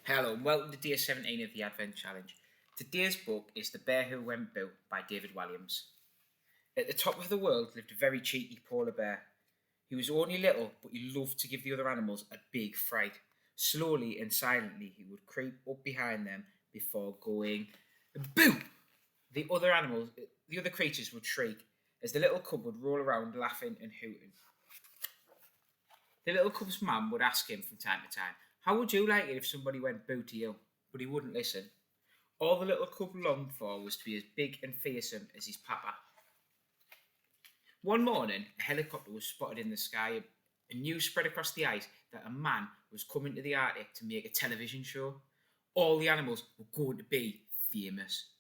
Hello and welcome to day 17 of the Advent Challenge. Today's book is The Bear Who Went Boo by David Walliams. At the top of the world lived a very cheeky polar bear. He was only little, but he loved to give the other animals a big fright. Slowly and silently he would creep up behind them before going boo! The other creatures would shriek as the little cub would roll around laughing and hooting. The little cub's mum would ask him from time to time, "How would you like it if somebody went boo to you?" But he wouldn't listen. All the little cub longed for was to be as big and fearsome as his papa. One morning, a helicopter was spotted in the sky, and news spread across the ice that a man was coming to the Arctic to make a television show. All the animals were going to be famous.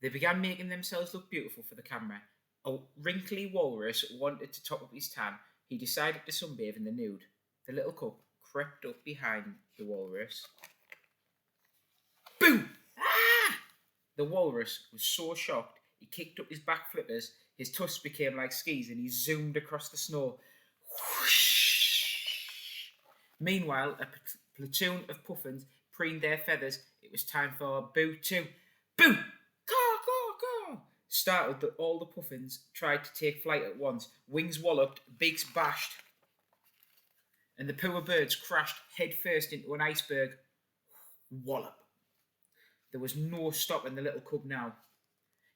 They began making themselves look beautiful for the camera. A wrinkly walrus wanted to top up his tan. He decided to sunbathe in the nude. The little cub crept up behind the walrus. Boom! Ah! The walrus was so shocked, he kicked up his back flippers, his tusks became like skis, and he zoomed across the snow. Whoosh! Meanwhile, a platoon of puffins preened their feathers. It was time for Boo 2. Boo! Caw, caw, caw! Startled, all the puffins tried to take flight at once. Wings walloped, beaks bashed, and the poor birds crashed headfirst into an iceberg. Wallop. There was no stopping the little cub now.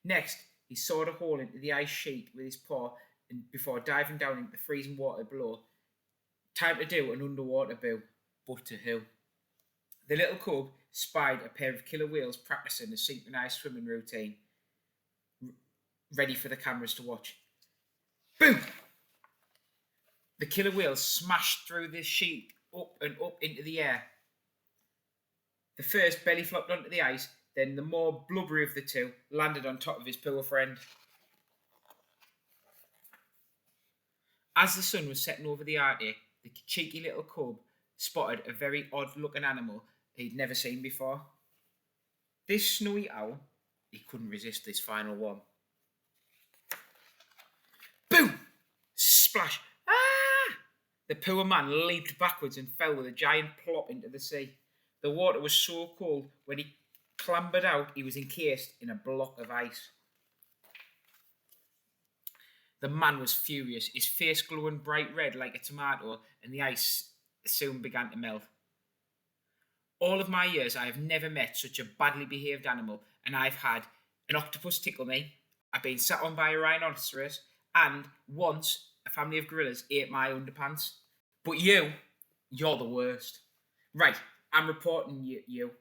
Next, he sawed a hole into the ice sheet with his paw and before diving down into the freezing water below. Time to do an underwater boo. But to who? The little cub spied a pair of killer whales practicing a synchronized swimming routine, ready for the cameras to watch. Boom! The killer whales smashed through the sheet up and up into the air. The first belly flopped onto the ice, then the more blubbery of the two landed on top of his poor friend. As the sun was setting over the Arctic, the cheeky little cub spotted a very odd-looking animal he'd never seen before. This snowy owl, he couldn't resist this final one. Boom! Splash! Ah! The poor man leaped backwards and fell with a giant plop into the sea. The water was so cold, when he clambered out, he was encased in a block of ice. The man was furious, his face glowing bright red like a tomato, and the ice soon began to melt. All of my years, I have never met such a badly behaved animal, and I've had an octopus tickle me, I've been sat on by a rhinoceros, and once a family of gorillas ate my underpants. But you're the worst. Right, I'm reporting you.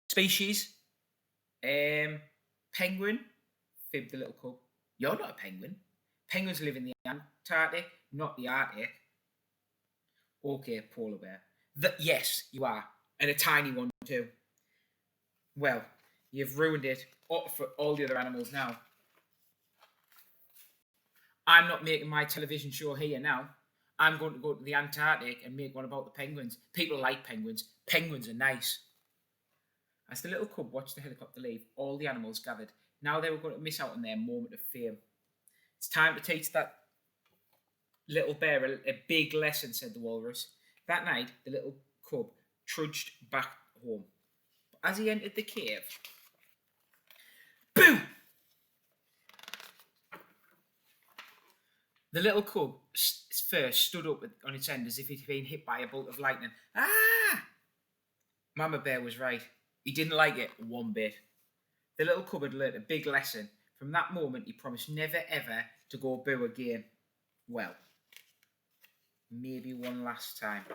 Species, penguin, fibbed the little cub. You're not a penguin. Penguins live in the Antarctic, not the Arctic. Okay, polar bear. Yes, you are. And a tiny one too. Well, you've ruined it for all the other animals now. I'm not making my television show here now. I'm going to go to the Antarctic and make one about the penguins. People like penguins. Penguins are nice. As the little cub watched the helicopter leave, all the animals gathered. Now they were going to miss out on their moment of fame. It's time to teach that little bear a big lesson, said the walrus. That night, the little cub trudged back home. But as he entered the cave, boom! The little cub first stood up on its end as if he'd been hit by a bolt of lightning. Ah! Mama Bear was right. He didn't like it one bit. The little cub had learnt a big lesson. From that moment, he promised never ever to go boo again. Well, maybe one last time.